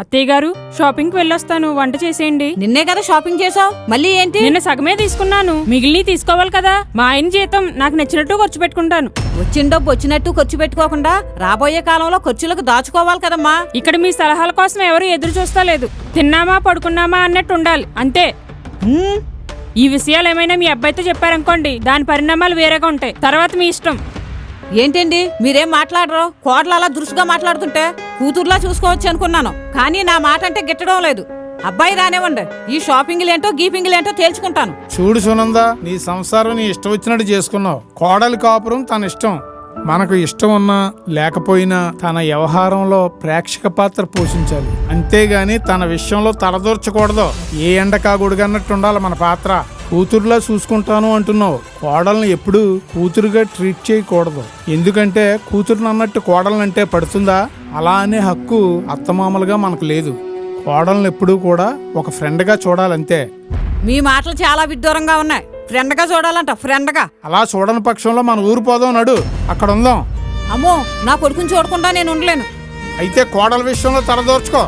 అత్తయ్య గారు, షాపింగ్ కి వెళ్ళొస్తాను. వంట చేసేయండి. నిన్నే కదా షాపింగ్ చేసావు, మళ్ళీ ఏంటి? నిన్న సగమే తీసుకున్నాను, మిగిలిన తీసుకోవాలి కదా. మా ఆయన జీతం నాకు నచ్చినట్టు ఖర్చు పెట్టుకుంటాను. వచ్చిన డబ్బు వచ్చినట్టు ఖర్చు పెట్టుకోకుండా రాబోయే కాలంలో ఖర్చులకు దాచుకోవాలి కదమ్మా. ఇక్కడ మీ సలహాల కోసం ఎవరు ఎదురు చూస్తలేదు. తిన్నామా పడుకున్నామా అన్నట్టు ఉండాలి అంతే. ఈ విషయాలు ఏమైనా మీ అబ్బాయితో చెప్పారనుకోండి, దాని పరిణామాలు వేరేగా ఉంటాయి. తర్వాత మీ ఇష్టం. ఏంటండి మీరేం మాట్లాడరు? కోడలు అలా దురుసుగా మాట్లాడుతుంటే కూతుర్లా చూసుకోవచ్చు అనుకున్నాను, కానీ నా మాట అంటే గిట్టడం లేదు. అబ్బాయి రానివ్వండి, ఈ షాపింగ్లేంటో గీపింగ్లేంటో తేల్చుకుంటాను. చూడు సునంద, నీ సంసారం నీ ఇష్టం వచ్చినట్టు చేసుకున్నావు. కోడలి కాపురం తన ఇష్టం. మనకు ఇష్టం ఉన్నా లేకపోయినా తన వ్యవహారంలో ప్రేక్షక పాత్ర పోషించాలి, అంతేగాని తన విషయంలో తలదూర్చకూడదు. ఏ ఎండకాగుడుగా అన్నట్టు ఉండాలి మన పాత్ర. కూతురులా చూసుకుంటాను అంటున్నావు, కోడల్ని ఎప్పుడు కూతురుగా ట్రీట్ చేయకూడదు. ఎందుకంటే కూతురుని అన్నట్టు కోడలనంటే పడుతుందా? అలా అనే హక్కు అత్తమామలుగా మనకు లేదు. కోడల్ని ఎప్పుడూ కూడా ఒక ఫ్రెండ్గా చూడాలంతే. మీ మాటలు చాలా విడ్డూరంగా ఉన్నాయి. ఫ్రెండ్గా చూడాలంట, ఫ్రెండ్గా. అలా చూడని పక్షంలో మన ఊరు పోదాం, నడు, అక్కడ ఉందాం. అమ్మో, నా కొడుకుని చూడకుండా నేను ఉండలేను. అయితే కోడల విషయంలో తలదూర్చుకో.